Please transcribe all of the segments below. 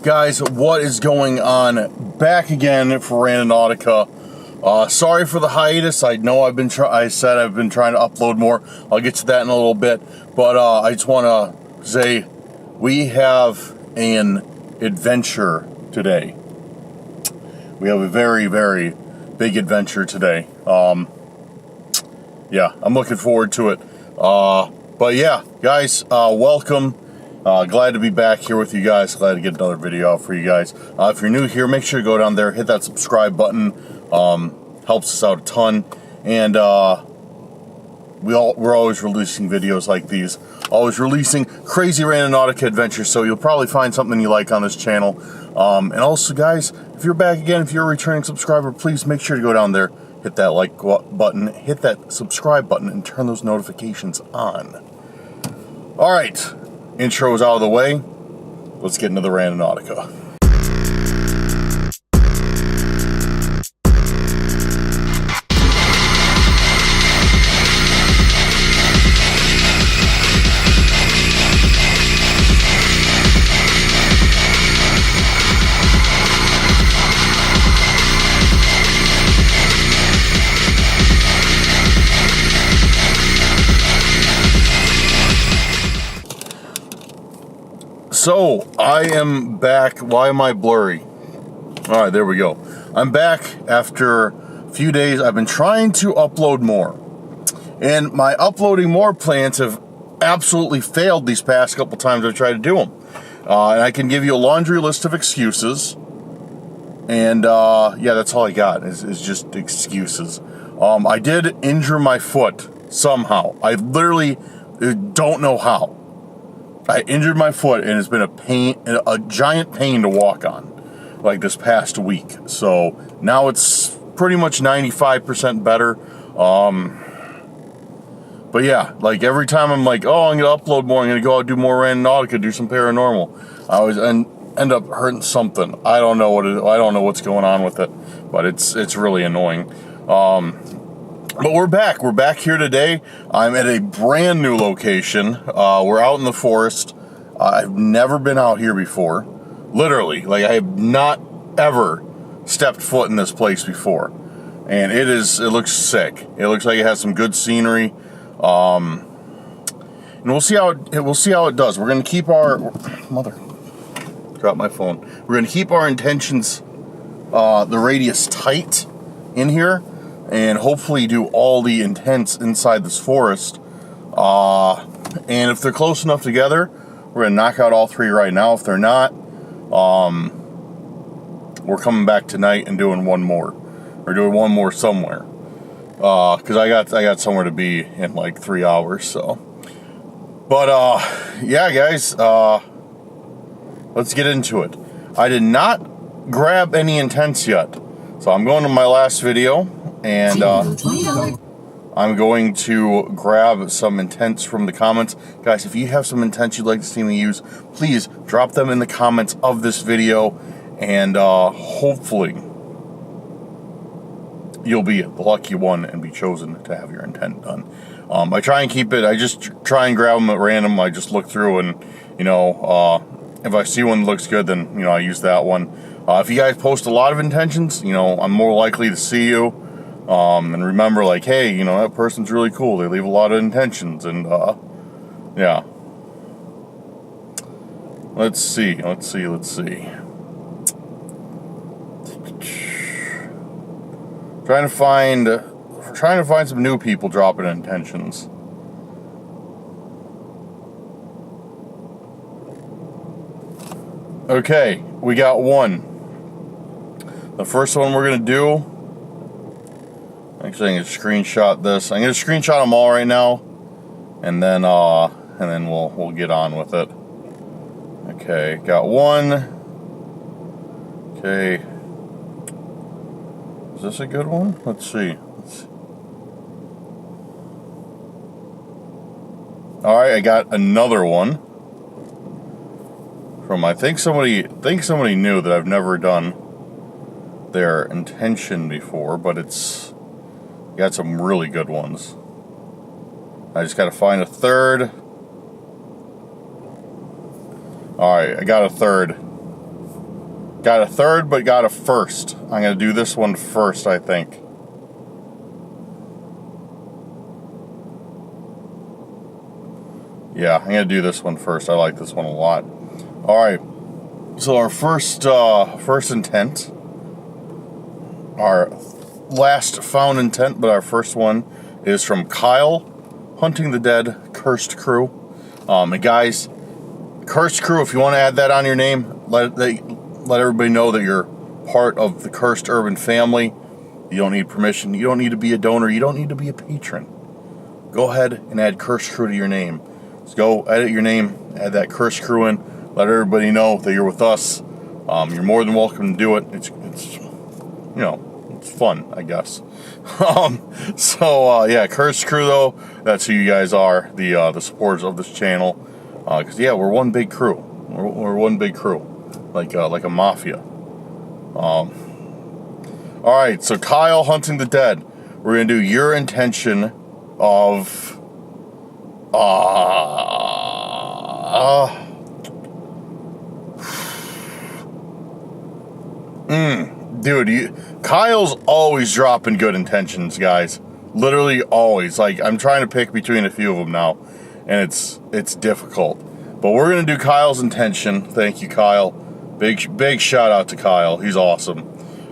Guys, what is going on? Back again for Randonautica. Sorry for the hiatus. I know I said I've been trying to upload more. I'll get to that in a little bit. But I just want to say we have an adventure today. We have a very, very big adventure today. Yeah, I'm looking forward to it. But yeah, guys, welcome. Glad to be back here with you guys. Glad to get another video out for you guys. If you're new here, make sure to go down there, hit that subscribe button. Helps us out a ton. And we're always releasing videos like these. Always releasing crazy Randonautica adventures, so you'll probably find something you like on this channel. And also, guys, if you're back again, if you're a returning subscriber, please make sure to go down there, hit that like button, hit that subscribe button, and turn those notifications on. All right. Intro's out of the way. Let's get into the Randonautica. So, I am back. Why am I blurry? Alright, there we go. I'm back after a few days. I've been trying to upload more. And my uploading more plans have absolutely failed these past couple times I've tried to do them. And I can give you a laundry list of excuses. And, yeah, that's all I got is just excuses. I did injure my foot somehow. I literally don't know how. I injured my foot, and it's been a giant pain to walk on, like this past week. So now it's pretty much 95% better. But yeah, like every time I'm like, oh, I'm gonna upload more, I'm gonna go out do more Randonautica, do some paranormal, I always end up hurting something. I don't know I don't know what's going on with it, but it's really annoying. But we're back. We're back here today. I'm at a brand new location. We're out in the forest. I've never been out here before. Literally. Like, I have not ever stepped foot in this place before. And it looks sick. It looks like it has some good scenery. And we'll see how it does. We're going to keep our... Drop my phone. We're going to keep our intentions, the radius tight in here. And hopefully do all the intents inside this forest. And if they're close enough together, we're going to knock out all three right now. If they're not, we're coming back tonight and doing one more. Or doing one more somewhere. Because I got somewhere to be in like 3 hours, so. But, yeah, guys, let's get into it. I did not grab any intents yet. So I'm going to my last video. And I'm going to grab some intents from the comments. Guys, if you have some intents you'd like to see me use, please drop them in the comments of this video. And hopefully you'll be the lucky one and be chosen to have your intent done. I try and keep it, I just try and grab them at random. I just look through and, you know, if I see one that looks good, then, you know, I use that one. If you guys post a lot of intentions, you know, I'm more likely to see you. And remember, like, hey, you know, that person's really cool. They leave a lot of intentions, and, yeah. Let's see. Trying to find some new people dropping intentions. Okay, we got one. The first one we're gonna do. Actually, I'm going to screenshot this. I'm going to screenshot them all right now, and then we'll get on with it. Okay, got one. Okay, is this a good one? Let's see. All right, I got another one from I think somebody knew that I've never done their intention before, but it's. Got some really good ones. I just got to find a third. Alright, I got a third. Got a third, but got a first. I'm going to do this one first, I think. Yeah, I'm going to do this one first. I like this one a lot. All right. So our first intent, our last found intent, but our first one is from Kyle, Hunting the Dead, Cursed Crew. And guys, Cursed Crew, if you want to add that on your name, let everybody know that you're part of the Cursed Urban family. You don't need permission. You don't need to be a donor. You don't need to be a patron. Go ahead and add Cursed Crew to your name. Just go edit your name, add that Cursed Crew in, let everybody know that you're with us. You're more than welcome to do it. It's you know, it's fun, I guess. Yeah, Cursed Crew though, that's who you guys are, the supporters of this channel. Because yeah, we're one big crew. We're one big crew, like a mafia. All right, so Kyle, Hunting the Dead. We're gonna do your intention of dude, Kyle's always dropping good intentions, guys. Literally always. Like, I'm trying to pick between a few of them now, and it's difficult. But we're gonna do Kyle's intention. Thank you, Kyle. Big shout out to Kyle. He's awesome.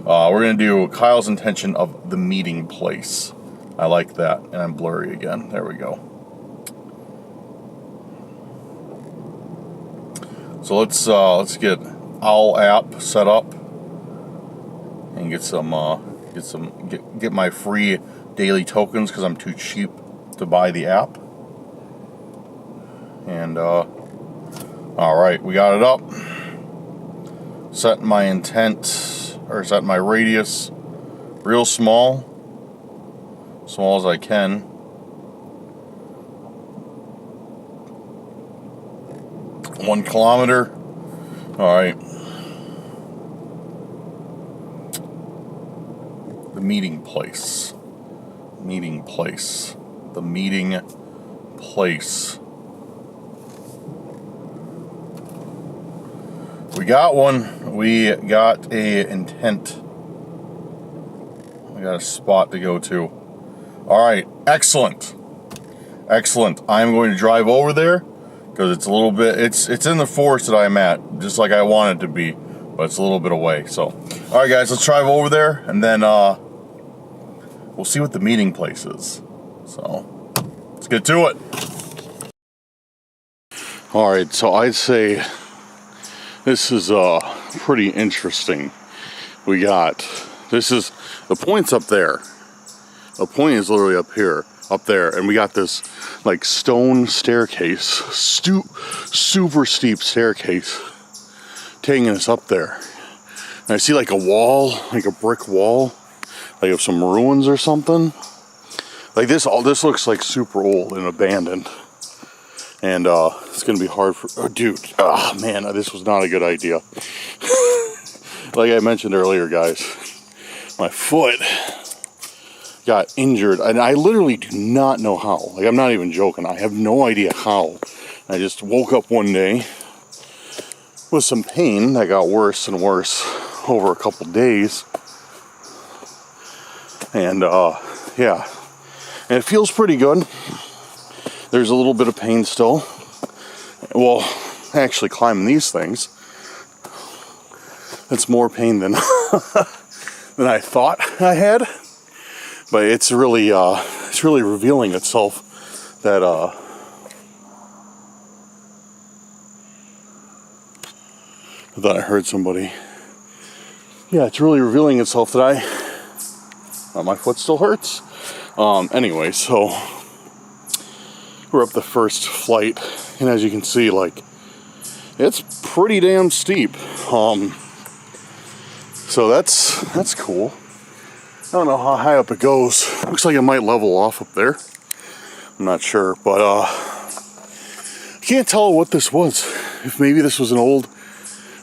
We're gonna do Kyle's intention of the meeting place. I like that, and I'm blurry again. There we go. So let's get Owl app set up and get my free daily tokens because I'm too cheap to buy the app. And all right, we got it up. Set my intent, or set my radius real small as I can. One kilometer. All right. The meeting place. The meeting place. We got one. We got a intent. We got a spot to go to. All right. Excellent. I'm going to drive over there because it's a little bit. It's in the forest that I'm at, just like I want it to be, but it's a little bit away. So, all right, guys, let's drive over there, and then we'll see what the meeting place is. So, let's get to it. All right. So I'd say this is pretty interesting. This is the point's up there. The point is literally up there, and we got this like stone staircase, super steep staircase, taking us up there. And I see like a wall, like a brick wall, like of some ruins or something. Like this, all this looks like super old and abandoned. And it's gonna be hard for. Oh, dude, man, this was not a good idea. Like I mentioned earlier, guys, my foot got injured, and I literally do not know how. Like, I'm not even joking. I have no idea how. I just woke up one day with some pain that got worse and worse over a couple days. And yeah, and it feels pretty good. There's a little bit of pain still. Well, actually climbing these things, it's more pain than than I thought I had. But it's really revealing itself that I thought I heard somebody. Yeah, it's really revealing itself that my foot still hurts. Anyway, so we're up the first flight, and as you can see, like, it's pretty damn steep. So that's cool. I don't know how high up it goes. Looks like it might level off up there. I'm not sure, but I can't tell what this was. If maybe this was an old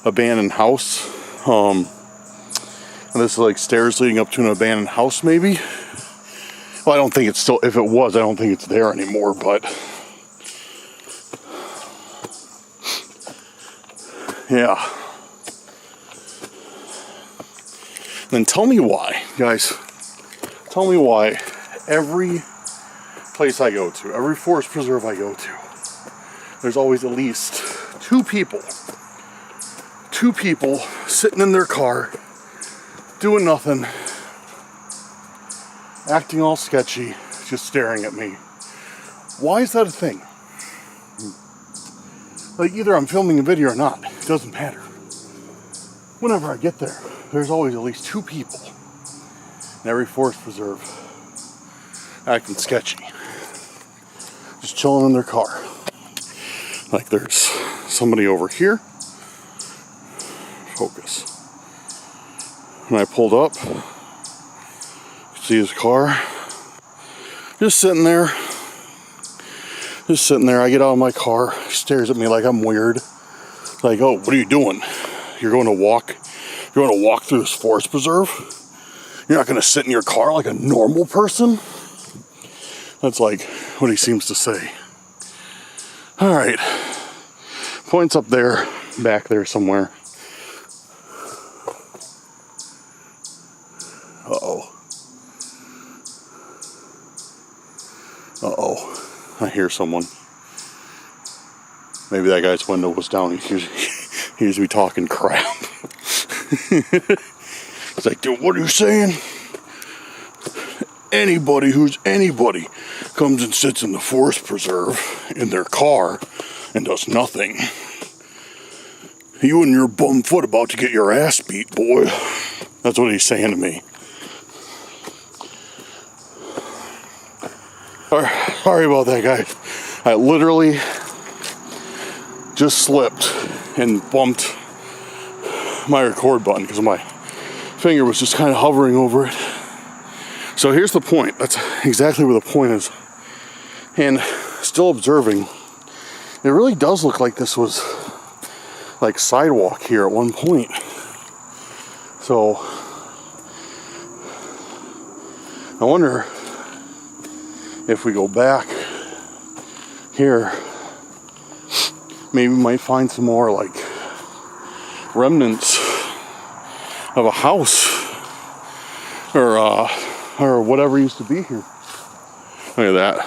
abandoned house. And this is like stairs leading up to an abandoned house, maybe. Well, I don't think it's still. If it was, I don't think it's there anymore. But yeah. Then tell me why, guys. Tell me why every place I go to, every forest preserve I go to, there's always at least two people sitting in their car, doing nothing, acting all sketchy, just staring at me. Why is that a thing? Like, either I'm filming a video or not, it doesn't matter. Whenever I get there, there's always at least two people in every forest preserve acting sketchy, just chilling in their car. Like, there's somebody over here. Focus. When I pulled up, see his car, just sitting there. I get out of my car, he stares at me like I'm weird. Like, oh, what are you doing? You're going to walk through this forest preserve? You're not going to sit in your car like a normal person? That's like what he seems to say. All right. Points up there, back there somewhere. Uh-oh. I hear someone. Maybe that guy's window was down. He hears me talking crap. It's like, dude, what are you saying? Anybody who's anybody comes and sits in the forest preserve in their car and does nothing. You and your bum foot about to get your ass beat, boy. That's what he's saying to me. Sorry about that, guys. I literally just slipped and bumped my record button because my finger was just kind of hovering over it. So here's the point. That's exactly where the point is. And still observing, it really does look like this was like sidewalk here at one point. So I wonder if we go back here, maybe we might find some more like remnants of a house or whatever used to be here. Look at that.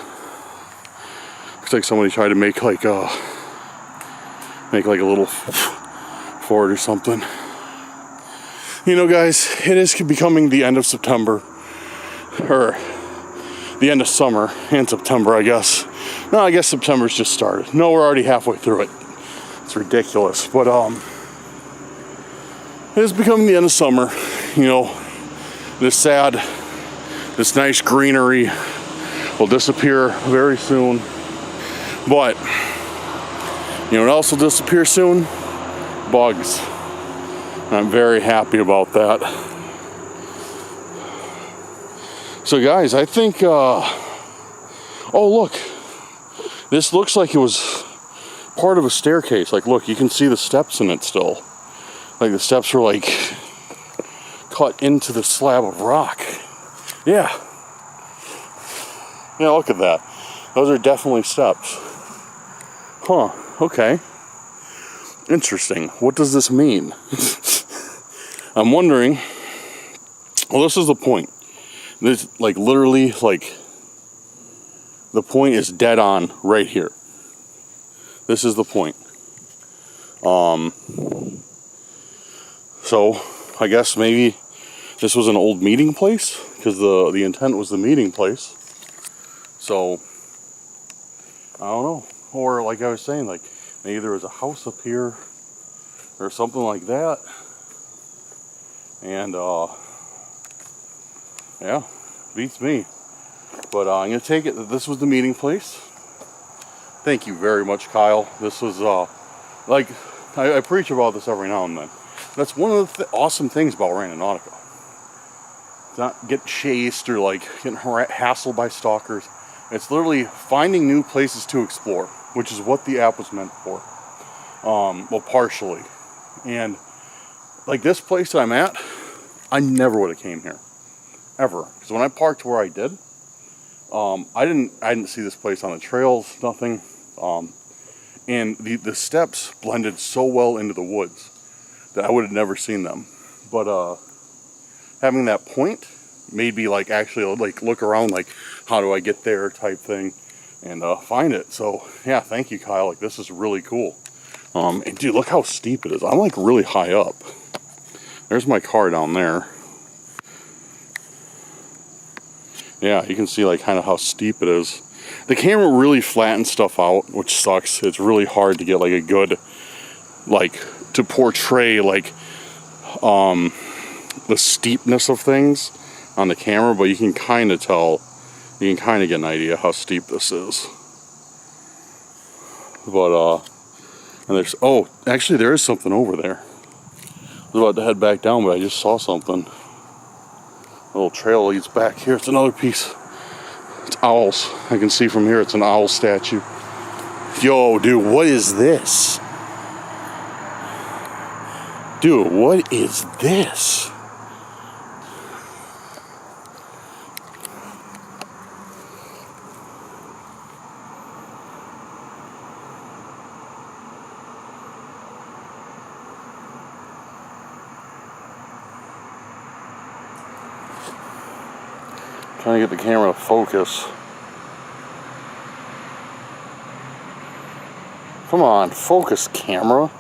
Looks like somebody tried to make like a little fort or something. You know, guys, it is becoming the end of September, or the end of summer and September, I guess. No, I guess September's just started. No, we're already halfway through it. It's ridiculous, but it is becoming the end of summer. You know, this nice greenery will disappear very soon. But you know what else will disappear soon? Bugs. I'm very happy about that. So guys, I think, oh look, this looks like it was part of a staircase. Like, look, you can see the steps in it still. Like the steps were like cut into the slab of rock. Yeah. Yeah, look at that. Those are definitely steps. Huh, okay. Interesting. What does this mean? I'm wondering, well, this is the point. This, like, literally, like, the point is dead on right here. This is the point. So, I guess maybe this was an old meeting place, because the intent was the meeting place. So, I don't know. Or, like I was saying, like, maybe there was a house up here, or something like that. And, yeah, beats me. But I'm going to take it that this was the meeting place. Thank you very much, Kyle. This was, like, I preach about this every now and then. That's one of the awesome things about Randonautica. It's not getting chased or, like, getting hassled by stalkers. It's literally finding new places to explore, which is what the app was meant for. Well, partially. And, like, this place that I'm at, I never would have came here. Ever. Because when I parked where I did, I didn't see this place on the trails, nothing. And the steps blended so well into the woods that I would have never seen them. But having that point made me like actually like look around, like how do I get there type thing, and find it. So yeah, thank you, Kyle. Like, this is really cool. And dude, look how steep it is. I'm like really high up. There's my car down there. Yeah, you can see like kind of how steep it is. The camera really flattens stuff out, which sucks. It's really hard to get like a good, like, to portray like the steepness of things on the camera, but you can kind of tell, you can kind of get an idea how steep this is. But and there's, oh, actually there is something over there. I was about to head back down, but I just saw something. A little trail leads back here. It's another piece. It's owls. I can see from here it's an owl statue. Yo, dude, what is this? Dude, what is this? Trying to get the camera to focus. Come on, focus, camera.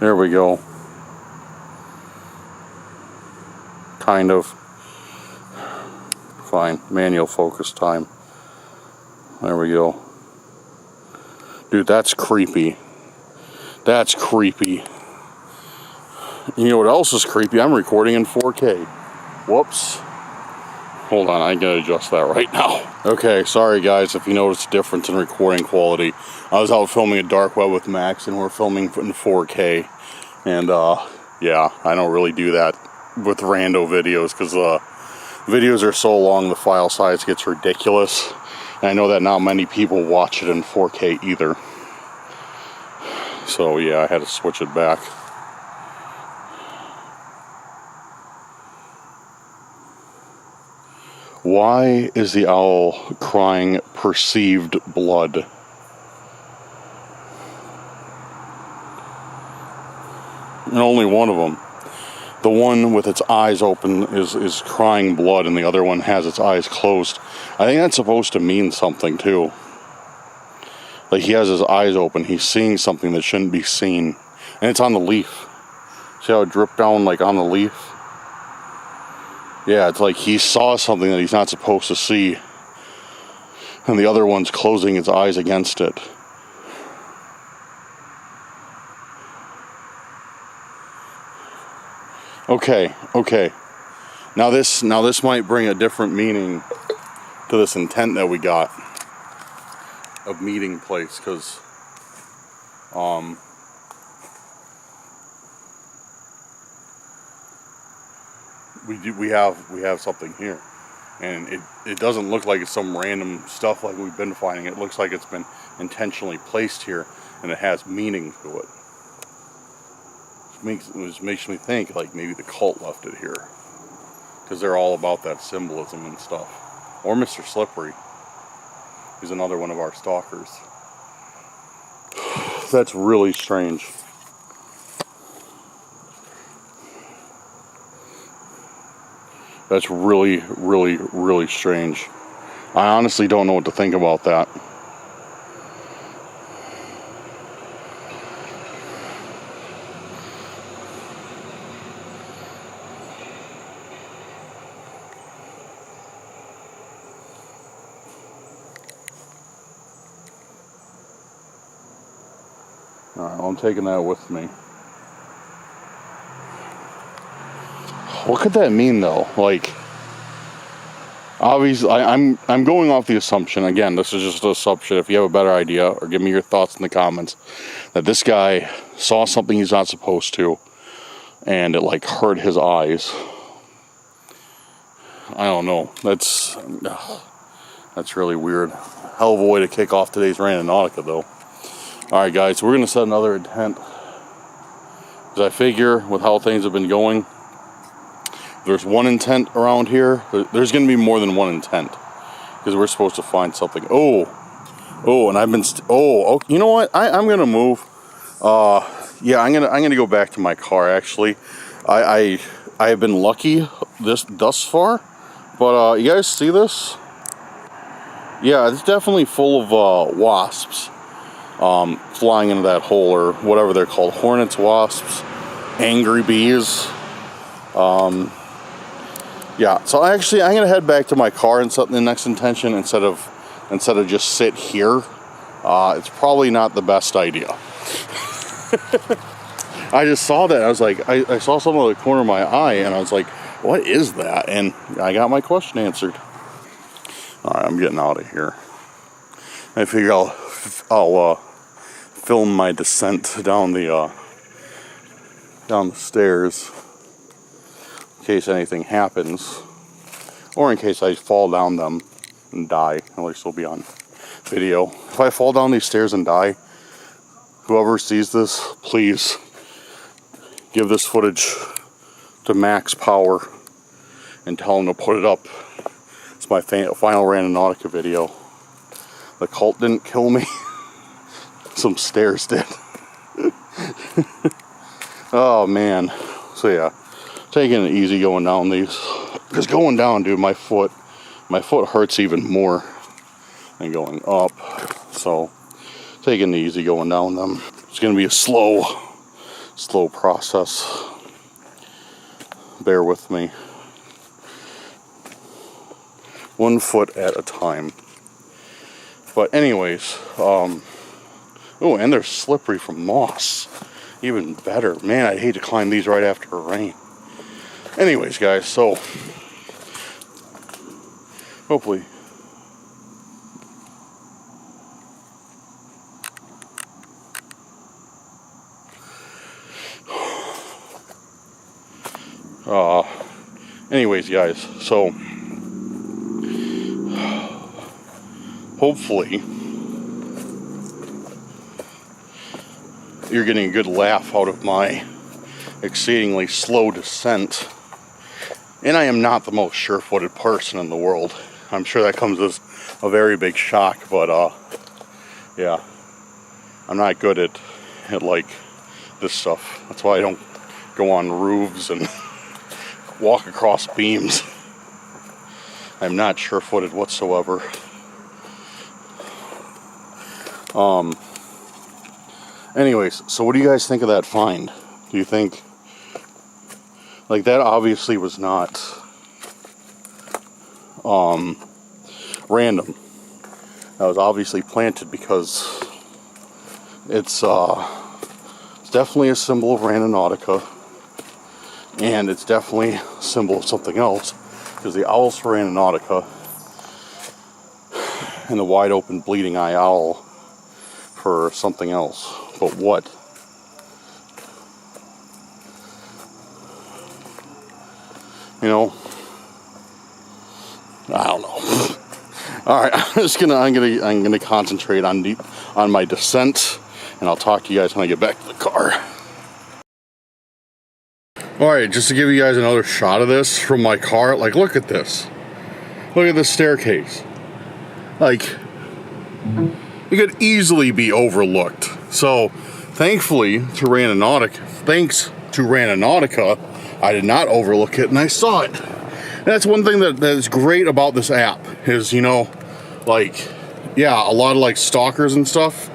There we go. Kind of. Fine. Manual focus time. There we go. Dude, that's creepy. That's creepy. You know what else is creepy? I'm recording in 4K. Whoops. Hold on, I gotta adjust that right now. Okay, sorry guys if you notice a difference in recording quality. I was out filming a dark web with Max and we're filming in 4K. And yeah, I don't really do that with rando videos because videos are so long the file size gets ridiculous. And I know that not many people watch it in 4K either. So yeah, I had to switch it back. Why is the owl crying perceived blood? And only one of them. The one with its eyes open is crying blood, and the other one has its eyes closed. I think that's supposed to mean something too. Like, he has his eyes open, he's seeing something that shouldn't be seen. And it's on the leaf. See how it dripped down like on the leaf? Yeah, it's like he saw something that he's not supposed to see. And the other one's closing its eyes against it. Okay. Now this might bring a different meaning to this intent that we got of meeting place, because we have something here, and it doesn't look like it's some random stuff like we've been finding. It looks like it's been intentionally placed here, and it has meaning to it. Which makes me think like maybe the cult left it here, because they're all about that symbolism and stuff. Or Mr. Slippery. He's another one of our stalkers. That's really strange. That's really, really, really strange. I honestly don't know what to think about that. Alright, well, I'm taking that with me. What could that mean though? Like, obviously, I'm going off the assumption, again, this is just an assumption, if you have a better idea, or give me your thoughts in the comments, that this guy saw something he's not supposed to, and it like hurt his eyes. I don't know. That's really weird. Hell of a way to kick off today's Randonautica though. Alright guys, so we're going to set another intent. Because I figure with how things have been going, there's one intent around here. There's going to be more than one intent. Because we're supposed to find something. Oh, and I've been... you know what? I'm going to move. yeah, I'm gonna go back to my car. Actually, I have been lucky thus far, but you guys see this? Yeah, it's definitely full of wasps flying into that hole, or whatever they're called, hornets, wasps, angry bees. Yeah, so I'm gonna head back to my car and set the next intention instead of just sit here. It's probably not the best idea. I just saw that. I was like, I saw something in the corner of my eye, and I was like, what is that? And I got my question answered. All right, I'm getting out of here. I figure I'll film my descent down the stairs in case anything happens, or in case I fall down them and die. At least it'll be on video. If I fall down these stairs and die, whoever sees this, please give this footage to max power and tell them to put it up. It's my final Randonautica video. The cult didn't kill me. Some stairs did. Oh man. So yeah, taking it easy going down these. Because going down, dude, my foot hurts even more than going up. So taking it easy going down them. It's gonna be a slow process. Bear with me. 1 foot at a time. But anyways, oh, and they're slippery from moss. Even better. Man, I'd hate to climb these right after a rain. Anyways, guys, so hopefully anyways, guys, so hopefully you're getting a good laugh out of my exceedingly slow descent. And I am not the most sure-footed person in the world. I'm sure that comes as a very big shock, but yeah, I'm not good at like this stuff. That's why I don't go on roofs and walk across beams. I'm not sure-footed whatsoever. Anyways, so what do you guys think of that find? Do you think, like, that obviously was not random. That was obviously planted because it's definitely a symbol of Randonautica, and it's definitely a symbol of something else, because the owl's for Randonautica and the wide open bleeding eye owl for something else. But what? You know, I don't know. All right, I'm gonna concentrate on my descent, and I'll talk to you guys when I get back to the car. All right, just to give you guys another shot of this from my car. Like, look at this. Look at this staircase. Like, it could easily be overlooked. So, thankfully to Randonautica, I did not overlook it, and I saw it. And that's one thing that is great about this app is, you know, like, yeah, a lot of like stalkers and stuff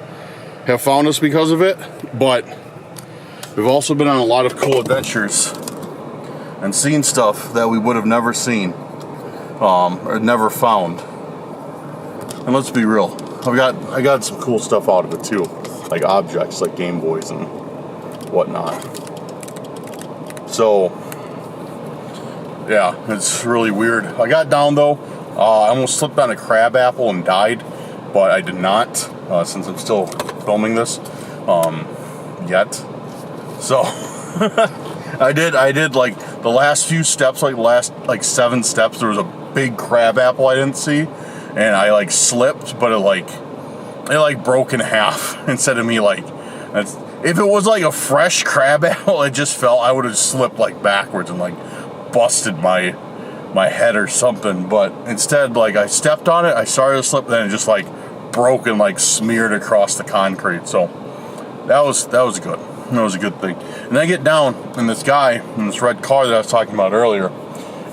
have found us because of it, but we've also been on a lot of cool adventures and seen stuff that we would have never seen or never found. And let's be real, I got some cool stuff out of it too, like objects like Game Boys and whatnot. So yeah, it's really weird. I got down though. I almost slipped on a crab apple and died, but I did not, since I'm still filming this yet. So I did like the last few steps, like the last like 7 steps, there was a big crab apple I didn't see, and I like slipped, but it broke in half instead of me like, if it was like a fresh crab apple, it just fell, I would have slipped like backwards and like busted my head or something. But instead, like, I stepped on it, I started to slip, then it just like broke and like smeared across the concrete. So that was good. That was a good thing. And I get down, and this guy in this red car that I was talking about earlier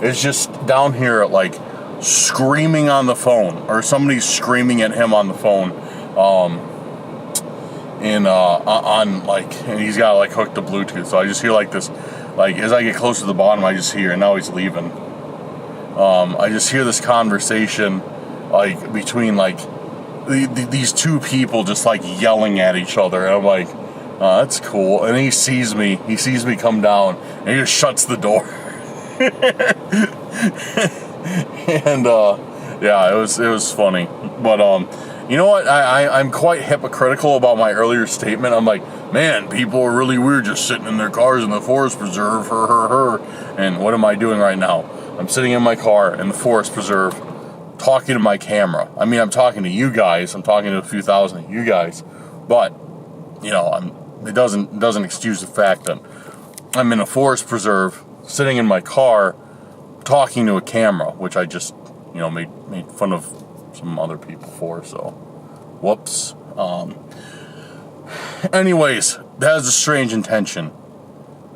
is just down here, like, screaming on the phone, or somebody's screaming at him on the phone, and he's got, like, hooked to Bluetooth, so I just hear, like, this, like, as I get close to the bottom, I just hear, and now he's leaving, I just hear this conversation, like, between, like, these two people just, like, yelling at each other, and I'm like, that's cool. And he sees me come down, and he just shuts the door. And yeah, it was funny. But you know what? I'm quite hypocritical about my earlier statement. I'm like, man, people are really weird just sitting in their cars in the forest preserve. And what am I doing right now? I'm sitting in my car in the forest preserve, talking to my camera. I mean, I'm talking to you guys. I'm talking to a few thousand of you guys. But you know, it doesn't excuse the fact that I'm in a forest preserve, sitting in my car, talking to a camera, which I just, you know, made fun of some other people for. So, whoops. Anyways, that was a strange intention.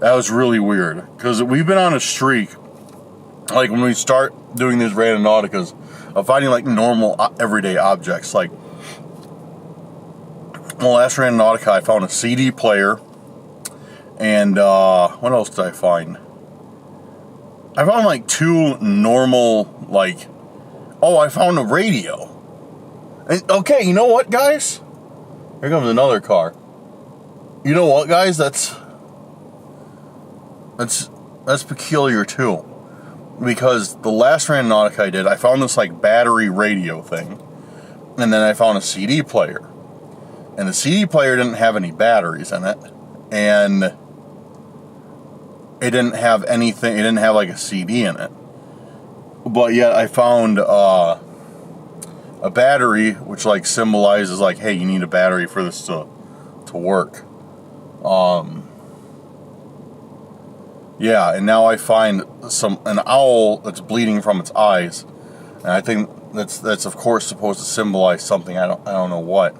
That was really weird, because we've been on a streak, like when we start doing these Randonauticas, of finding like normal everyday objects. Like, well, last Randonautica, I found a CD player, and what else did I find? I found like two normal, like, oh, I found a radio. And, okay, you know what, guys? Here comes another car. You know what, guys? That's peculiar too, because the last Randonautica I did, I found this like battery radio thing, and then I found a CD player. And the CD player didn't have any batteries in it, and it didn't have anything, it didn't have like a CD in it. But yet I found a battery, which like symbolizes like, hey, you need a battery for this to work. Yeah, and now I find an owl that's bleeding from its eyes, and I think that's of course supposed to symbolize something. I don't know what.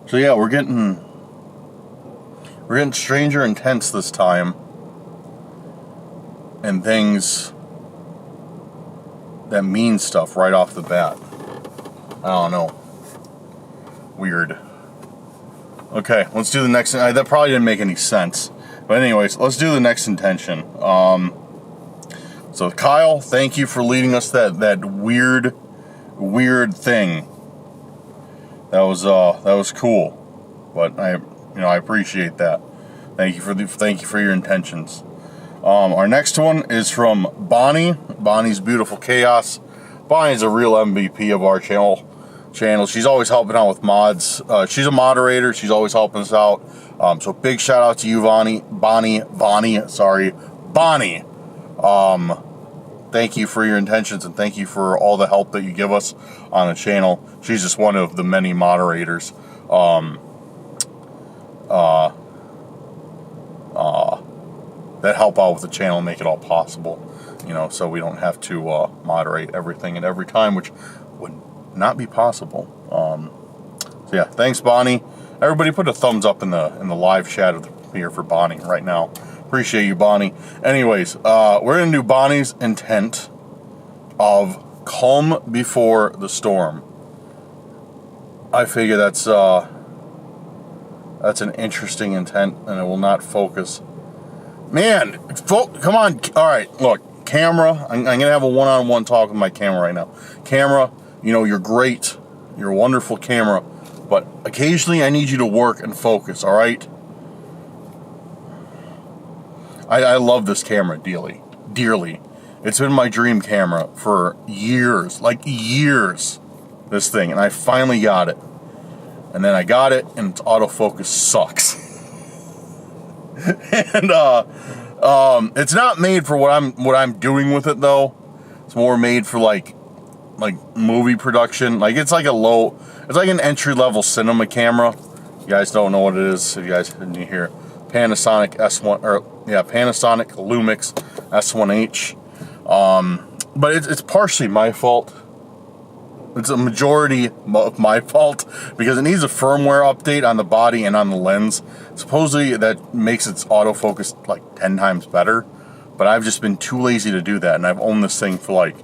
So yeah, we're getting stranger intense this time, and things that mean stuff right off the bat. I don't know. Weird. Okay, let's do the next. That probably didn't make any sense, but anyways, let's do the next intention. So Kyle, thank you for leading us that weird thing. That was cool, but I appreciate that. Thank you for your intentions. Our next one is from Bonnie. Bonnie's Beautiful Chaos. Bonnie's a real MVP of our channel. She's always helping out with mods. She's a moderator. She's always helping us out. So big shout out to you, Bonnie. Thank you for your intentions, and thank you for all the help that you give us on the channel. She's just one of the many moderators that help out with the channel and make it all possible. So we don't have to moderate everything and every time, which would not be possible. So yeah, thanks, Bonnie. Everybody put a thumbs up in the live chat here for Bonnie right now. Appreciate you, Bonnie. Anyways, we're gonna do Bonnie's intent of calm before the storm. I figure that's an interesting intent, and it will not focus. Man, come on. All right, look, camera. I'm gonna have a one-on-one talk with my camera right now. Camera, you're great. You're a wonderful camera, but occasionally I need you to work and focus. All right. I love this camera dearly. It's been my dream camera for years, this thing, and I finally got it. And then I got it, and its autofocus sucks. And it's not made for what I'm doing with it though. It's more made for like movie production. Like it's like an entry-level cinema camera. You guys don't know what it is, if you guys didn't hear. Panasonic Panasonic Lumix S1H. But it's partially my fault. It's a majority of my fault because it needs a firmware update on the body and on the lens. Supposedly that makes its autofocus like 10 times better, but I've just been too lazy to do that, and I've owned this thing for like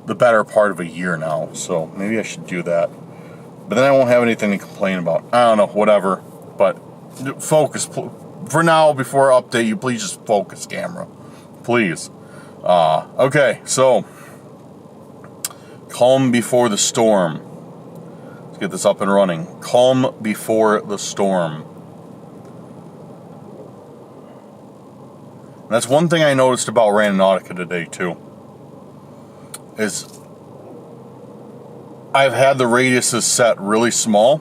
the better part of a year now, so maybe I should do that. But then I won't have anything to complain about. I don't know, whatever. But focus. For now, before I update you, please just focus, camera. Please. Okay, so calm before the storm. Let's get this up and running. Calm before the storm. And that's one thing I noticed about Randonautica today, too. Is I've had the radiuses set really small,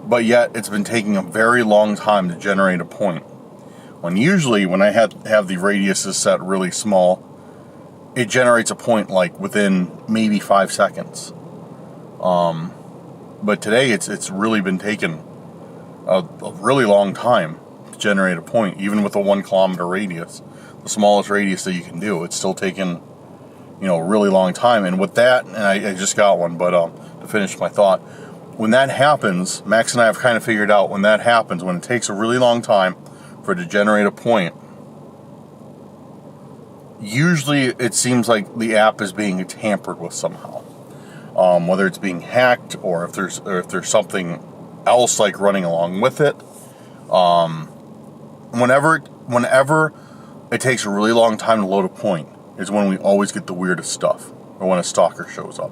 but yet it's been taking a very long time to generate a point. When usually when I have the radiuses set really small, it generates a point like within maybe 5 seconds. But today it's really been taking a really long time to generate a point, even with a 1 kilometer radius, the smallest radius that you can do. It's still taking, a really long time. And with that, and I just got one, but to finish my thought, when that happens, Max and I have kind of figured out when that happens, when it takes a really long time for it to generate a point, usually it seems like the app is being tampered with somehow. Whether it's being hacked or if there's something else like running along with it. Whenever it takes a really long time to load a point is when we always get the weirdest stuff, or when a stalker shows up.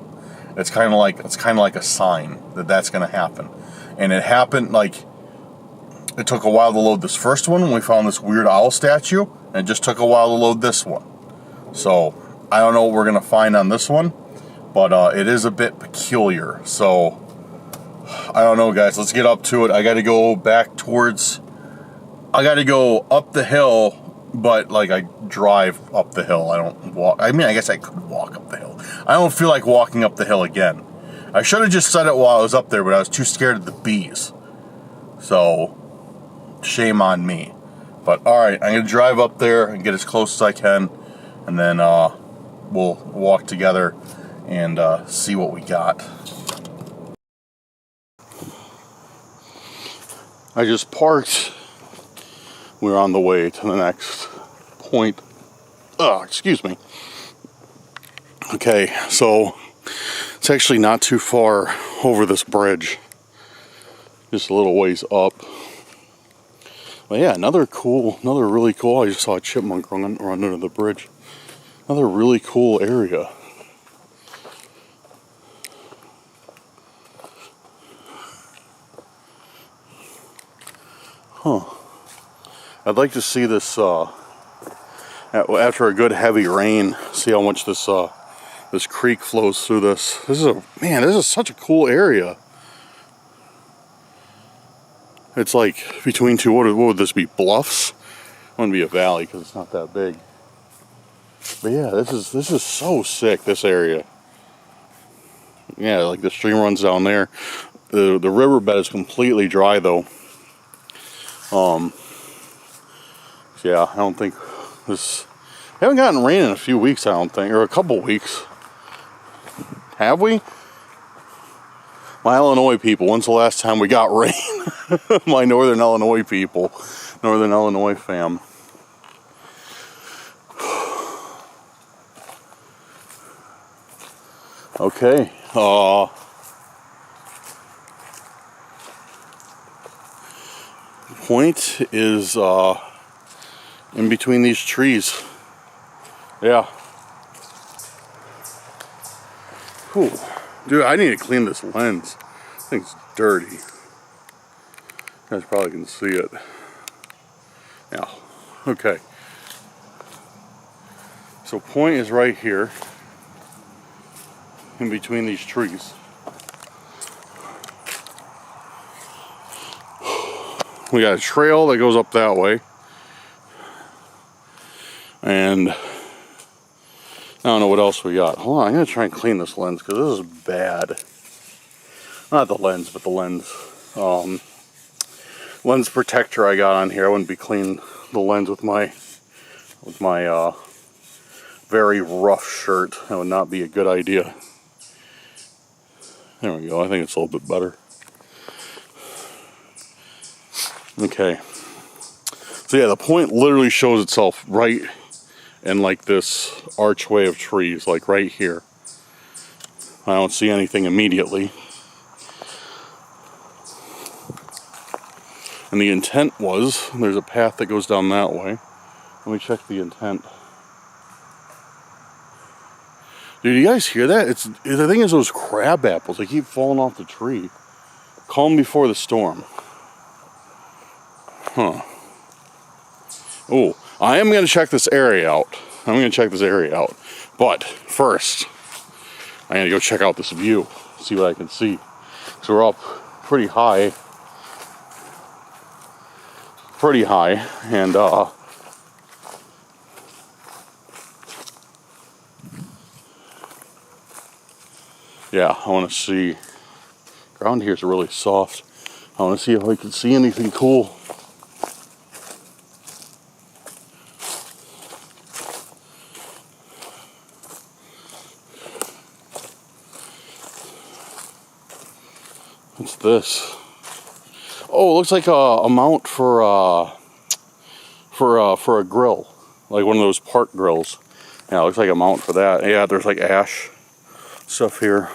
It's kind of like a sign that that's going to happen. And it happened, like, it took a while to load this first one when we found this weird owl statue, and it just took a while to load this one. So I don't know what we're going to find on this one, but it is a bit peculiar. So I don't know, guys. Let's get up to it. I got to go up the hill, but like I drive up the hill. I don't walk. I mean, I guess I could walk up the hill. I don't feel like walking up the hill again. I should have just said it while I was up there, but I was too scared of the bees. So shame on me. But all right, I'm going to drive up there and get as close as I can, and then we'll walk together and see what we got. I just parked. We're on the way to the next point. Oh, excuse me. Okay, so it's actually not too far over this bridge. Just a little ways up. But yeah, another really cool. I just saw a chipmunk run under the bridge. Another really cool area. Huh. I'd like to see this after a good heavy rain. See how much this creek flows through this. This is such a cool area. It's like between two. What would this be? Bluffs? It wouldn't be a valley because it's not that big. But yeah, this is so sick. This area. Yeah, like the stream runs down there. The riverbed is completely dry though. Yeah, I don't think this. We haven't gotten rain in a few weeks, I don't think, or a couple weeks. Have we? My Illinois people, when's the last time we got rain? My Northern Illinois people, Northern Illinois fam. Okay. Point is in between these trees. Yeah. Cool. Dude, I need to clean this lens. This thing's dirty. You guys probably can see it. Yeah. Okay. So point is right here. In between these trees. We got a trail that goes up that way. And I don't know what else we got. Hold on, I'm going to try and clean this lens because this is bad. Not the lens, but the lens. Lens protector I got on here. I wouldn't be cleaning the lens with my very rough shirt. That would not be a good idea. There we go. I think it's a little bit better. Okay. So yeah, the point literally shows itself right in like this archway of trees, like right here. I don't see anything immediately. And the intent was, there's a path that goes down that way. Let me check the intent. Dude, you guys hear that? The thing is those crab apples, they keep falling off the tree. Calm before the storm. Huh. Oh, I am going to check this area out. But first, I gotta go check out this view, see what I can see. So we're up pretty high, and yeah, I want to see. Ground here is really soft. I want to see if I can see anything cool. What's this? Oh, it looks like a mount for a grill, like one of those park grills. Yeah, it looks like a mount for that. Yeah, there's like ash stuff here.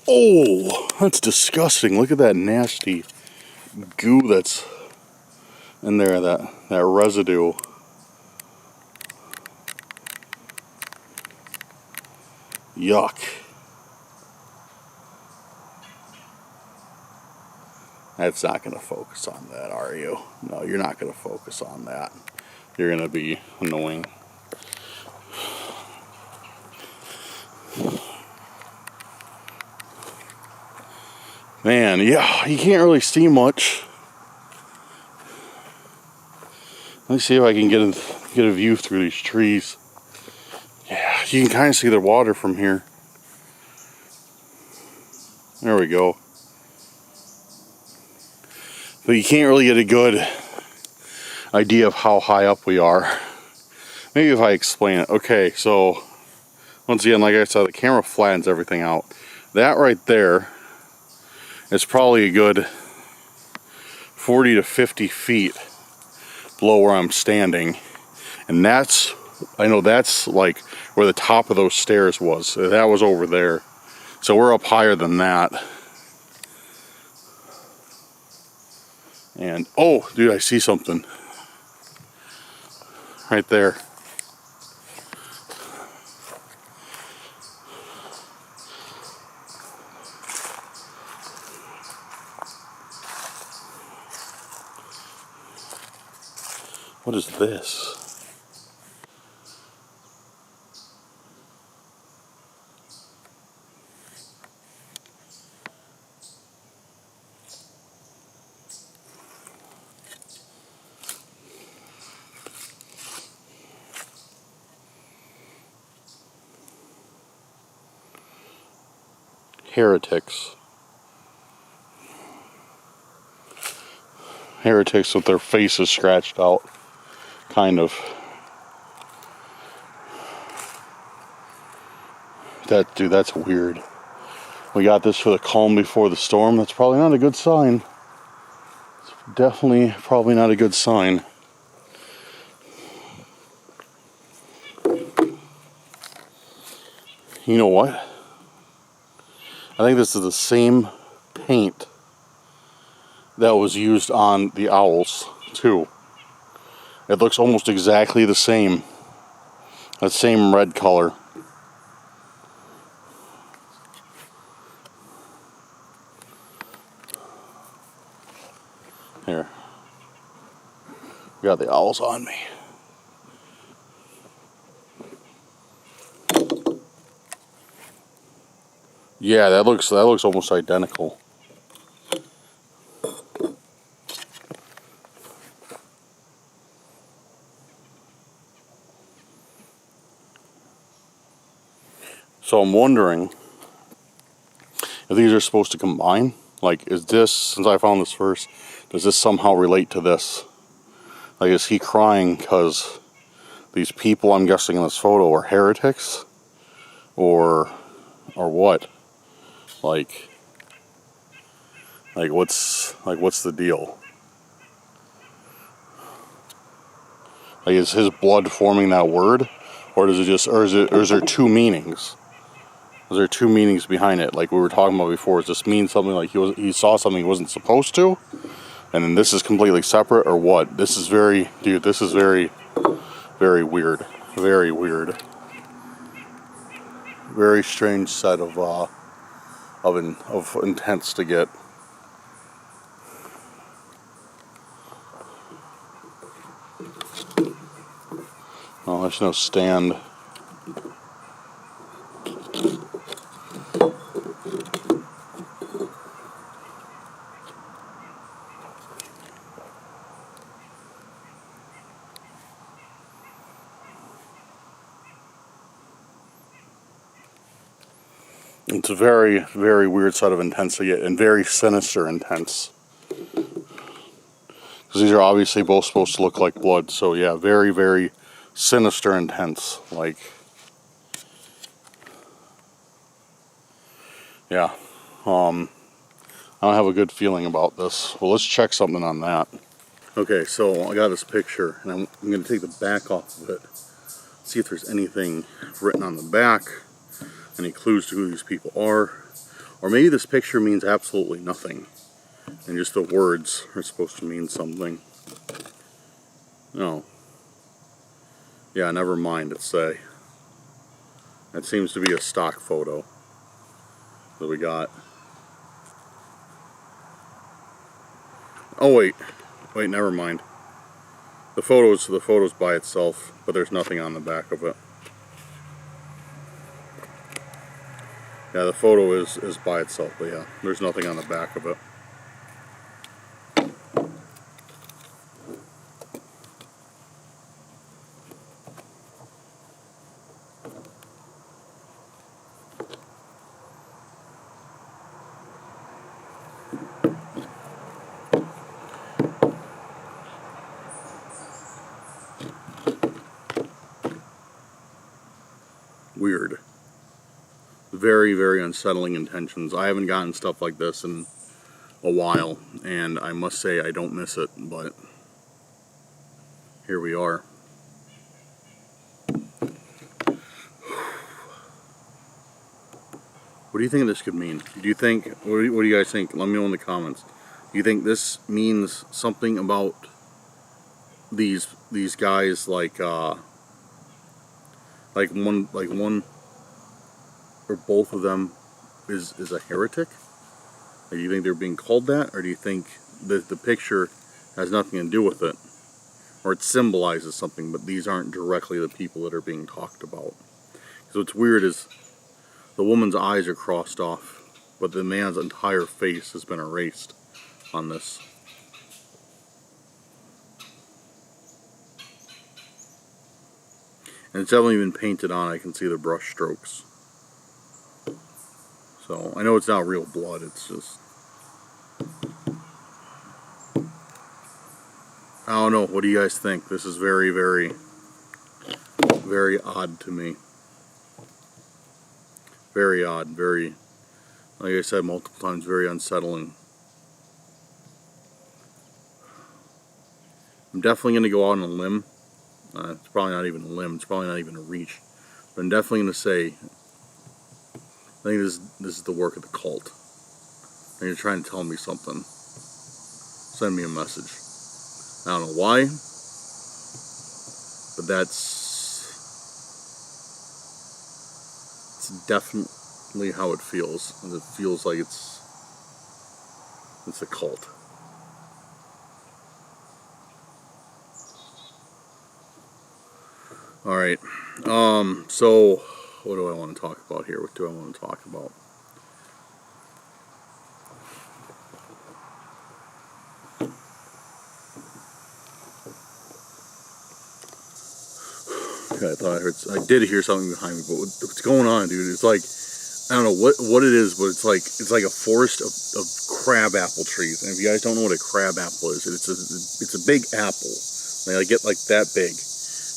Oh, that's disgusting. Look at that nasty goo that's in there, that residue. Yuck. That's not going to focus on that, are you? No, you're not going to focus on that. You're going to be annoying. Man, yeah, you can't really see much. Let me see if I can get a view through these trees. Yeah, you can kind of see the water from here. There we go. But you can't really get a good idea of how high up we are. Maybe if I explain it. Okay, so once again, like I said, the camera flattens everything out. That right there is probably a good 40 to 50 feet below where I'm standing. And I know that's like where the top of those stairs was. That was over there. So we're up higher than that. And, oh, dude, I see something. Right there. What is this? Heretics. Heretics with their faces scratched out. Kind of. Dude, that's weird. We got this for the calm before the storm. That's probably not a good sign. It's definitely probably not a good sign. You know what? I think this is the same paint that was used on the owls, too. It looks almost exactly the same. That same red color. Here. Got the owls on me. Yeah, that looks almost identical. So I'm wondering if these are supposed to combine. Like, is this, since I found this first, does this somehow relate to this? Like, is he crying because these people, I'm guessing in this photo, are heretics? Or what? Like what's the deal? Like, is his blood forming that word, or does it just, or is there two meanings? Is there two meanings behind it? Like we were talking about before, does this mean something like he saw something he wasn't supposed to, and then this is completely separate, or what? This is very, dude. This is very, very weird. Very weird. Very strange set of intents to get. Oh, there's no stand. It's a very, very weird set of intents to get, and very sinister intents. Because these are obviously both supposed to look like blood, so yeah, very, very sinister intents. Like, yeah, I don't have a good feeling about this. Well, let's check something on that. Okay, so I got this picture, and I'm going to take the back off of it, see if there's anything written on the back, any clues to who these people are, or maybe this picture means absolutely nothing, and just the words are supposed to mean something. No. Yeah, never mind, that seems to be a stock photo that we got. Oh wait, never mind. The photo's by itself, but there's nothing on the back of it. Yeah, the photo is by itself, but yeah, there's nothing on the back of it. Weird. Very, very unsettling intentions. I haven't gotten stuff like this in a while, and I must say I don't miss it, but here we are. What do you think this could mean? Do you think, what do you guys think? Let me know in the comments. Do you think this means something about these guys, like one or both of them is a heretic? Or do you think they're being called that, or do you think that the picture has nothing to do with it, or it symbolizes something, but these aren't directly the people that are being talked about? So what's weird is the woman's eyes are crossed off, but the man's entire face has been erased on this. And it's definitely been painted on. I can see the brush strokes. So I know it's not real blood, it's just, I don't know, what do you guys think? This is very, very, very odd to me. Very odd, very, like I said multiple times, very unsettling. I'm definitely going to go out on a limb. It's probably not even a limb, it's probably not even a reach. But I'm definitely going to say, I think this is the work of the cult. And you're trying to tell me something. Send me a message. I don't know why, but it's definitely how it feels. And it feels like it's a cult. Alright, so what do I want to talk about here? What do I want to talk about? Okay, I did hear something behind me, but what's going on, dude? It's like, I don't know what it is, but it's like a forest of crab apple trees. And if you guys don't know what a crab apple is, it's a big apple. They get like that big,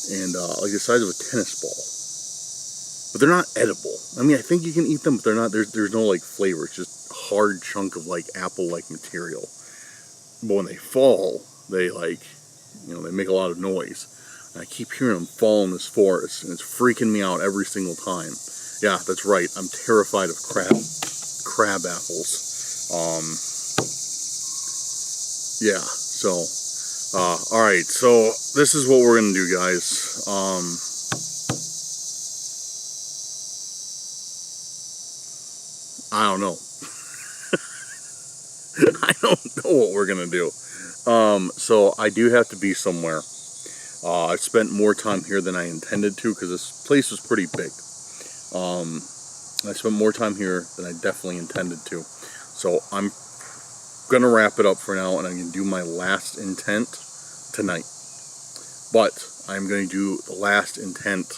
and like the size of a tennis ball. but they're not edible. I mean, I think you can eat them, but they're not. There's no like flavor. It's just a hard chunk of like apple-like material. But when they fall, they like, they make a lot of noise. And I keep hearing them fall in this forest, and it's freaking me out every single time. Yeah, that's right. I'm terrified of crab apples. Yeah. So, all right. So this is what we're gonna do, guys. I don't know. I don't know what we're gonna do. So I do have to be somewhere. I've spent more time here than I intended to because this place is pretty big. I spent more time here than I definitely intended to. So I'm going to wrap it up for now, and I'm going to do my last intent tonight. But I'm going to do the last intent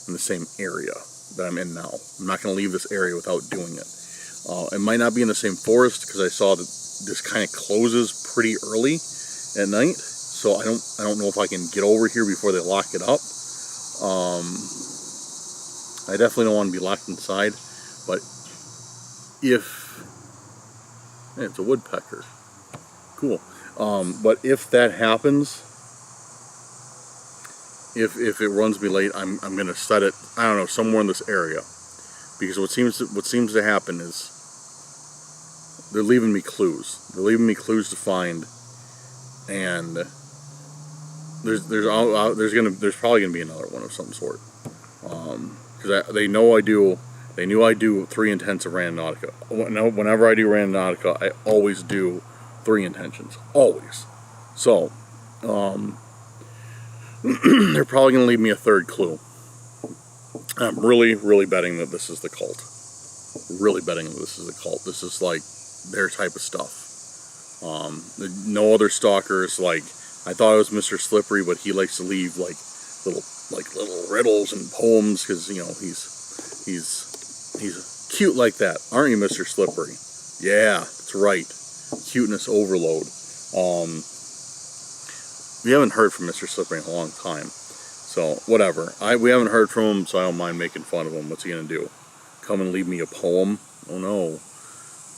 in the same area that I'm in now. I'm not going to leave this area without doing it. It might not be in the same forest because I saw that this kind of closes pretty early at night. So I don't know if I can get over here before they lock it up. I definitely don't want to be locked inside, but it's a woodpecker. Cool. But if that happens, if it runs me late, I'm gonna set it, I don't know, somewhere in this area, because what seems to happen is they're leaving me clues. They're leaving me clues to find, and there's probably gonna be another one of some sort. Because they knew I do 3 intents of Randonautica. Whenever I do Randonautica, I always do 3 intentions. Always. So, they're probably going to leave me a 3rd clue. I'm really, really betting that this is the cult. Really betting that this is the cult. This is like their type of stuff. No other stalkers. Like, I thought it was Mr. Slippery, but he likes to leave like little riddles and poems because he's cute like that, aren't you, Mr. Slippery? Yeah, that's right. Cuteness overload. We haven't heard from Mr. Slippery in a long time, so whatever. We haven't heard from him, so I don't mind making fun of him. What's he gonna do? Come and leave me a poem? Oh no.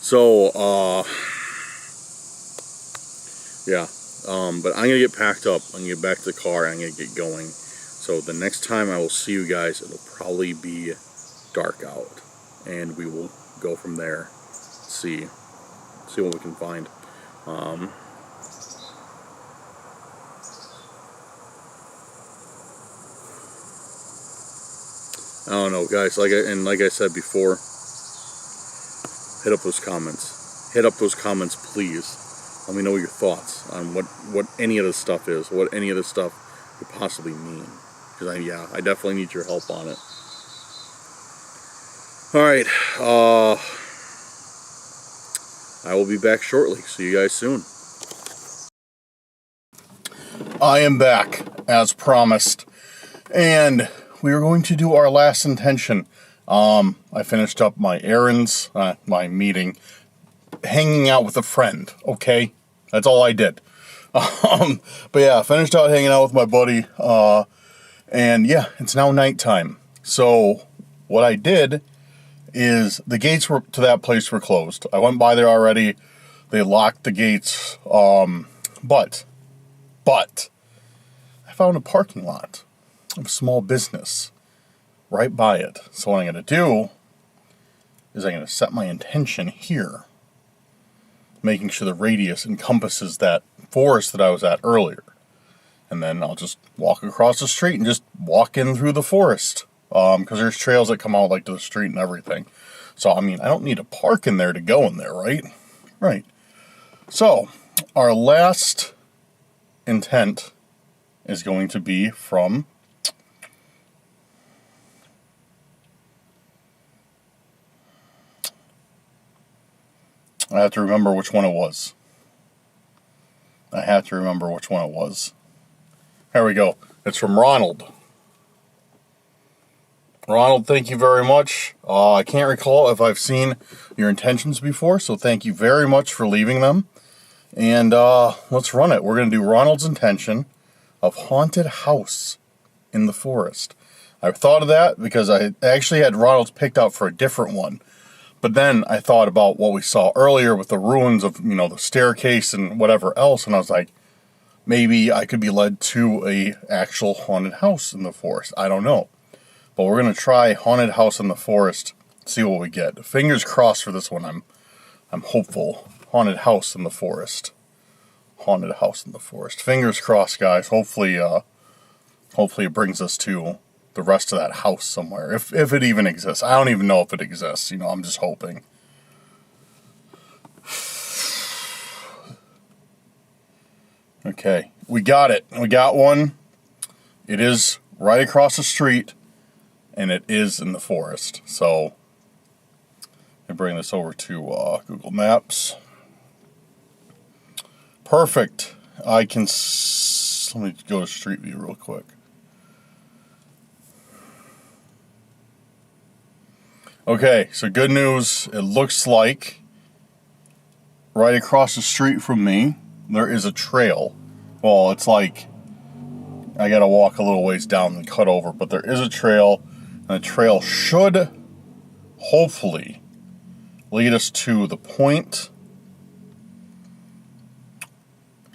So yeah. But I'm gonna get packed up. I'm gonna get back to the car. I'm gonna get going. So the next time I will see you guys, it'll probably be dark out, and we will go from there. See what we can find. I don't know, guys. Like I said before, hit up those comments. Hit up those comments, please. Let me know your thoughts on what any of this stuff is. What any of this stuff could possibly mean. Because I definitely need your help on it. Alright, I will be back shortly. See you guys soon. I am back, as promised. And we are going to do our last intention. I finished up my errands, my meeting, hanging out with a friend, okay? That's all I did. But yeah, finished out hanging out with my buddy, and yeah, it's now nighttime. So what I did is the gates to that place were closed. I went by there already. They locked the gates. But I found a parking lot of a small business right by it. So what I'm going to do is I'm going to set my intention here, making sure the radius encompasses that forest that I was at earlier. And then I'll just walk across the street and just walk in through the forest. Because there's trails that come out like to the street and everything. So, I mean, I don't need to park in there to go in there, right? Right. So, our last intent is going to be from I have to remember which one it was. There we go. It's from Ronald. Ronald, thank you very much. I can't recall if I've seen your intentions before, so thank you very much for leaving them. And let's run it. We're going to do Ronald's intention of haunted house in the forest. I thought of that because I actually had Ronald's picked out for a different one. But then I thought about what we saw earlier with the ruins of, the staircase and whatever else, and I was like, maybe I could be led to a actual haunted house in the forest. I don't know. But we're going to try haunted house in the forest, see what we get. Fingers crossed for this one. I'm hopeful. Haunted house in the forest. Haunted house in the forest. Fingers crossed, guys. Hopefully it brings us to the rest of that house somewhere. If it even exists. I don't even know if it exists. I'm just hoping. Okay, we got it. We got one. It is right across the street, and it is in the forest. So, I bring this over to Google Maps. Perfect. Let me go to Street View real quick. Okay, so good news. It looks like right across the street from me, there is a trail. Well, it's like I gotta walk a little ways down and cut over, but there is a trail, and the trail should hopefully lead us to the point.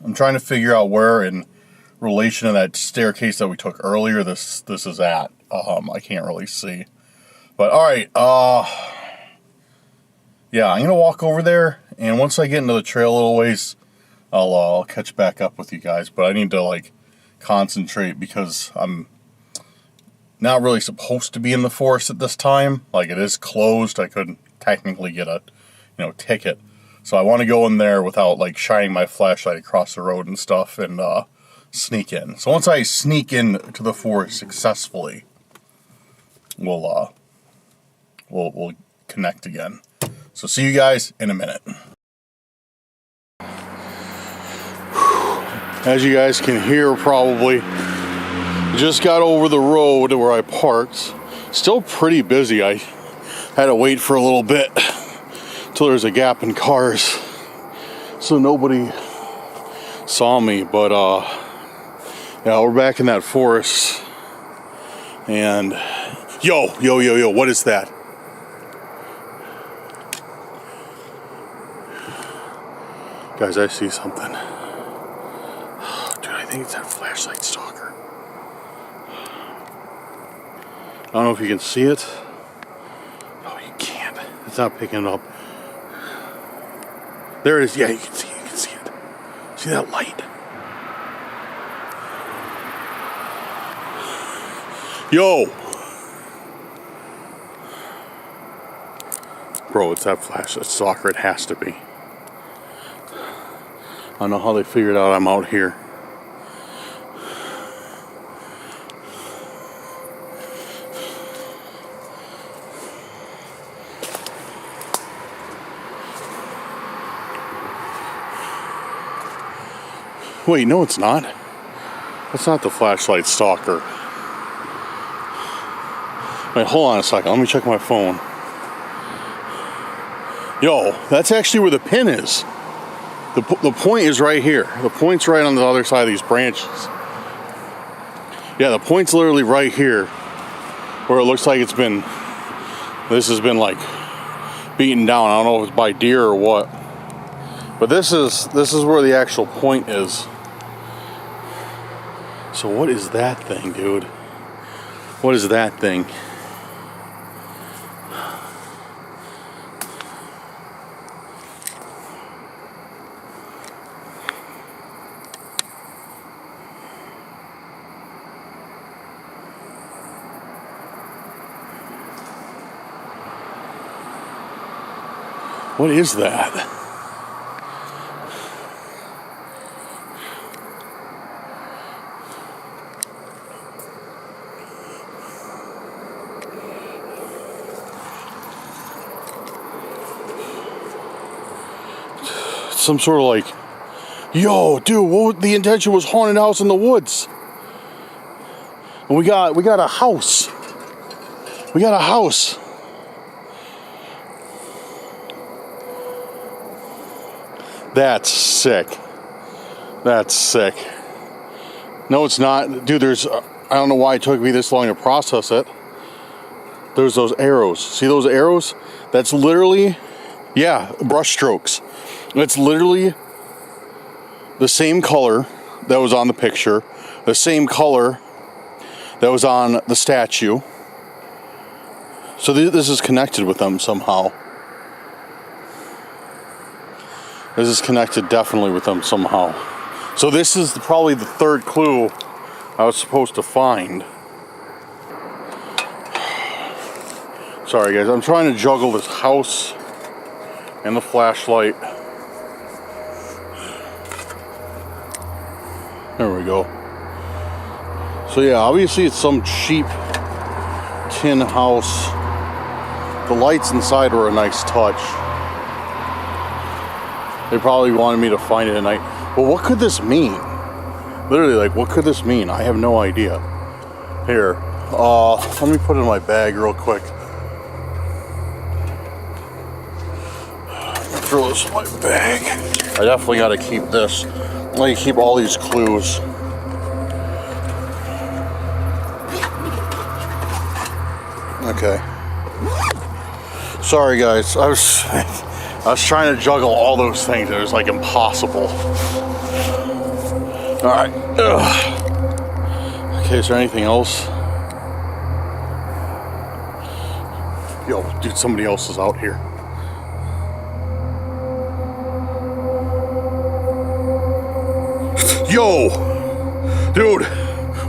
I'm trying to figure out where in relation to that staircase that we took earlier this is at. I can't really see. But alright, yeah, I'm gonna walk over there, and once I get into the trail a little ways, I'll catch back up with you guys. But I need to concentrate because I'm not really supposed to be in the forest at this time. It is closed. I couldn't technically get a ticket. So I want to go in there without shining my flashlight across the road and stuff and sneak in. So once I sneak in to the forest successfully, we'll connect again. So see you guys in a minute. As you guys can hear probably, just got over the road where I parked. Still pretty busy. I had to wait for a little bit till there's a gap in cars so nobody saw me. But yeah, we're back in that forest. And yo, what is that? Guys, I see something. Dude, I think it's that flashlight stalker. I don't know if you can see it. No, you can't. It's not picking it up. There it is. Yeah, you can see it. See that light? Yo! Bro, it's that flashlight stalker. It has to be. I don't know how they figured out I'm out here. Wait, no it's not. That's not the flashlight stalker. Wait, hold on a second. Let me check my phone. Yo, that's actually where the pin is. The point is right here. The point's right on the other side of these branches. Yeah, the point's literally right here, where it looks like this has been beaten down. I don't know if it's by deer or what, but this is where the actual point is. So what is that thing, dude? What is that thing? What is that? Some sort of yo, dude, the intention was haunted house in the woods. And we got a house. We got a house. That's sick. That's sick. No, it's not. Dude, there's I don't know why it took me this long to process it. There's those arrows. See those arrows? That's literally, yeah, brush strokes. It's literally the same color that was on the picture, the same color that was on the statue. So this is connected with them somehow. This is connected definitely with them somehow. So this is probably the third clue I was supposed to find. Sorry guys, I'm trying to juggle this house and the flashlight. There we go. So yeah, obviously it's some cheap tin house. The lights inside were a nice touch. They probably wanted me to find it at night. Well, what could this mean? Literally, like, what could this mean? I have no idea. Here, let me put it in my bag real quick. Throw this in my bag. I definitely got to keep this. I'm going to keep all these clues. Okay. Sorry, guys. I was trying to juggle all those things. It was like impossible. All right. Okay, is there anything else? Yo, dude, somebody else is out here. Yo, dude,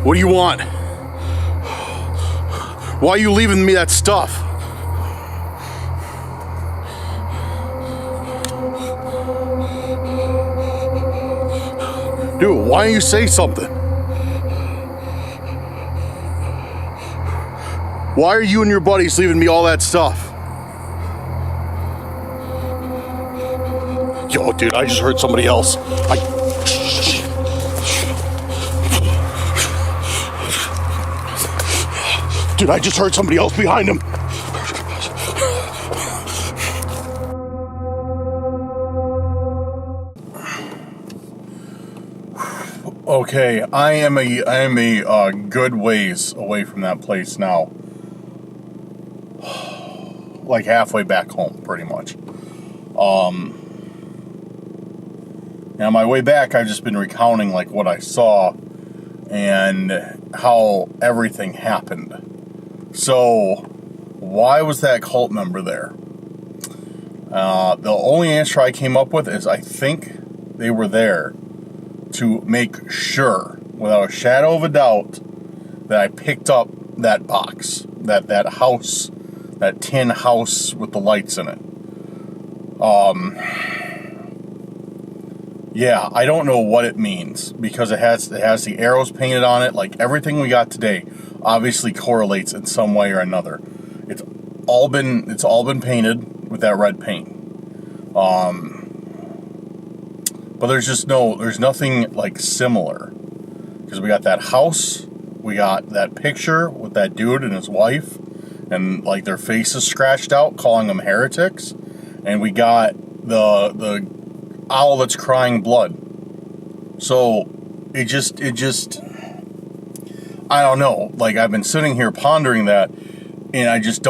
what do you want? Why are you leaving me that stuff? Dude, why don't you say something? Why are you and your buddies leaving me all that stuff? Yo, dude, I just heard somebody else. Dude, I just heard somebody else behind him. Okay, I am a good ways away from that place now. Like halfway back home, pretty much. And on my way back, I've just been recounting like what I saw and how everything happened. So, why was that cult member there? The only answer I came up with is I think they were there to make sure, without a shadow of a doubt, that I picked up that box, that house, that tin house with the lights in it. Yeah, I don't know what it means because it has the arrows painted on it. Like everything we got today obviously correlates in some way or another. It's all been painted with that red paint. But there's nothing like similar because we got that house, we got that picture with that dude and his wife, and like their faces scratched out, calling them heretics, and we got the owl that's crying blood. So it just I don't know. Like I've been sitting here pondering that, and I just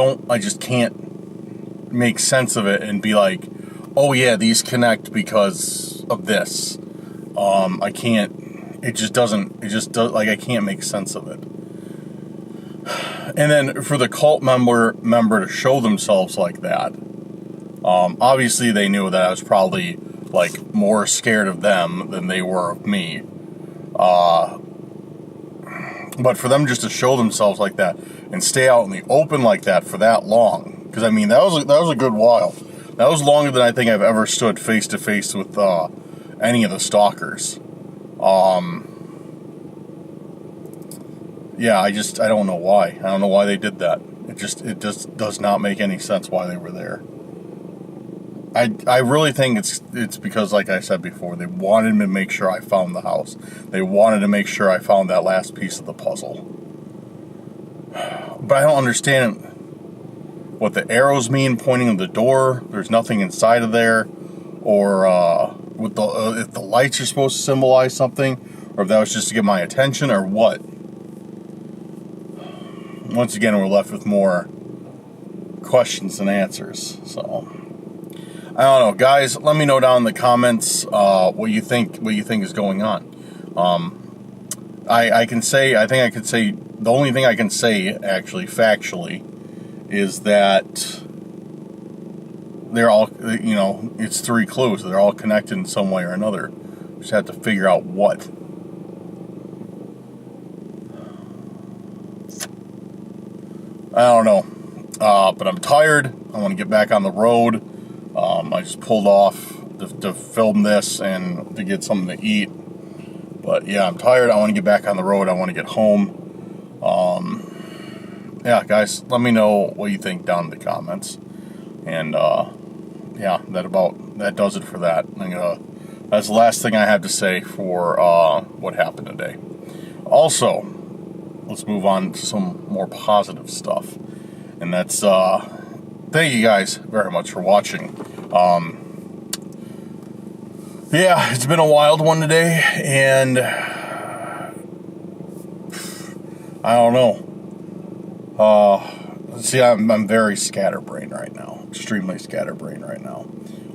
can't make sense of it and be like, oh yeah, these connect because of this. I can't. It just does. Like I can't make sense of it. And then for the cult member to show themselves like that, obviously they knew that I was probably like more scared of them than they were of me. But for them just to show themselves like that and stay out in the open like that for that long, because I mean that was a good while. That was longer than I think I've ever stood face to face with any of the stalkers. Yeah, I don't know why. I don't know why they did that. It just does not make any sense why they were there. I really think it's because, like I said before, they wanted to make sure I found the house. They wanted to make sure I found that last piece of the puzzle. But I don't understand what the arrows mean pointing to the door. There's nothing inside of there, or if the lights are supposed to symbolize something, or if that was just to get my attention, or what. once again, we're left with more questions than answers. So I don't know, guys. Let me know down in the comments what you think is going on. I think I could say the only thing I can say actually factually is that they're all, you know, it's 3 clues. They're all connected in some way or another. Just have to figure out what. I don't know, but I'm tired. I want to get back on the road. I just pulled off to film this and to get something to eat. But yeah, I'm tired. I want to get back on the road. I want to get home. Yeah, guys, let me know what you think down in the comments. And yeah, that does it for that. That's the last thing I have to say for what happened today. Also, let's move on to some more positive stuff. And that's, thank you guys very much for watching. Yeah, it's been a wild one today, and I don't know. See, I'm very scatterbrained right now. Extremely scatterbrained right now.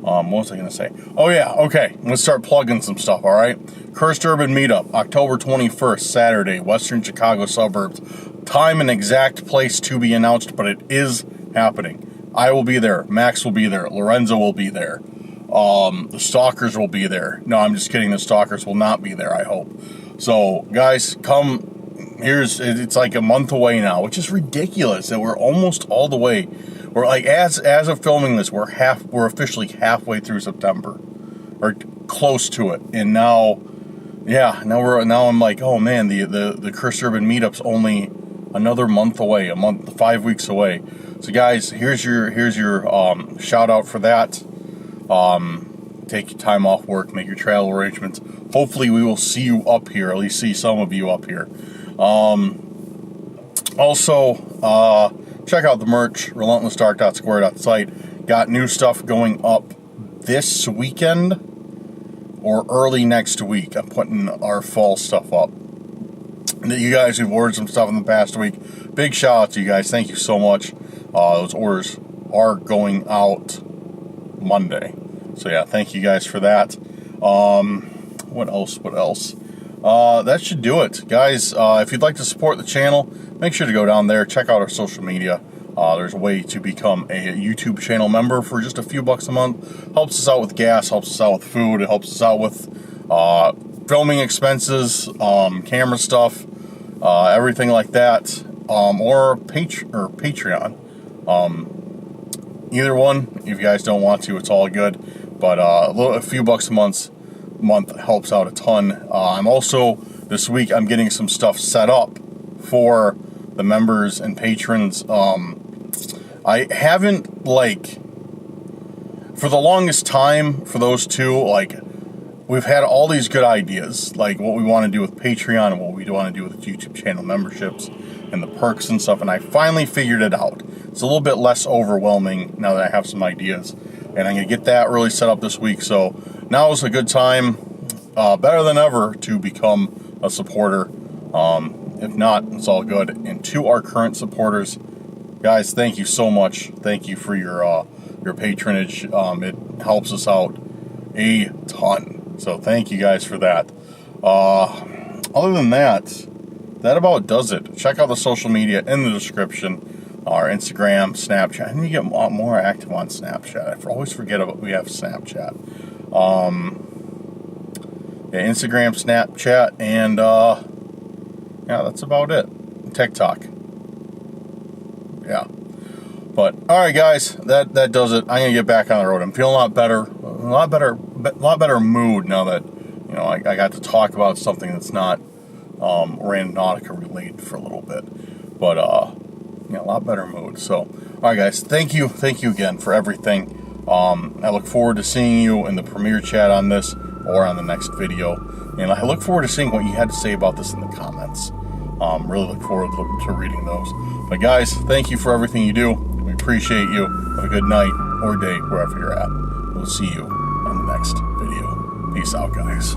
What was I going to say? Oh, yeah, okay. Let's start plugging some stuff, all right? Cursed Urban Meetup, October 21st, Saturday, Western Chicago suburbs. Time and exact place to be announced, but it is happening. I will be there. Max will be there. Lorenzo will be there. The Stalkers will be there. No, I'm just kidding. The Stalkers will not be there, I hope. So, guys, come. It's like a month away now, which is ridiculous that we're almost all the way. We're like, as of filming this, we're officially halfway through September, or close to it. And now, yeah, now I'm like, oh man, the Cursed Urban Meetup's only another month away, 5 weeks away. So guys, here's your shout out for that. Take your time off work, make your travel arrangements. Hopefully we will see you up here, at least see some of you up here. Also, check out the merch, relentlessdark.square.site. Got new stuff going up this weekend or early next week. I'm putting our fall stuff up. And you guys who've ordered some stuff in the past week, big shout out to you guys. Thank you so much. Those orders are going out Monday. So yeah, thank you guys for that. What else? That should do it, guys. If you'd like to support the channel, make sure to go down there, check out our social media. There's a way to become a YouTube channel member for just a few bucks a month. Helps us out with gas, helps us out with food, it helps us out with filming expenses, camera stuff, everything like that, or Patreon. Either one, if you guys don't want to, it's all good. But a few bucks a month helps out a ton. I'm also, this week, I'm getting some stuff set up for the members and patrons. I haven't, for the longest time, for those two, we've had all these good ideas, like what we want to do with Patreon and what we want to do with YouTube channel memberships and the perks and stuff, and I finally figured it out. It's a little bit less overwhelming now that I have some ideas, and I'm going to get that really set up this week. So now is a good time, better than ever, to become a supporter. If not, it's all good. And to our current supporters, guys, thank you so much. Thank you for your patronage. It helps us out a ton. So thank you guys for that. Other than that about does it. Check out the social media in the description. Our Instagram, Snapchat. I need to get more active on Snapchat. I always forget about we have Snapchat. Yeah, Instagram, Snapchat, and yeah, that's about it. TikTok. Yeah. But all right, guys, that does it. I'm gonna get back on the road. I'm feeling a lot better mood now that I got to talk about something that's not Randonautica related for a little bit. But a lot better mood. So, all right, guys, thank you again for everything. I look forward to seeing you in the premiere chat on this or on the next video, and I look forward to seeing what you had to say about this in the comments. Really look forward to reading those. But guys, thank you for everything you do. We appreciate you. Have a good night or day wherever you're at. We'll see you on the next video. Peace out, guys.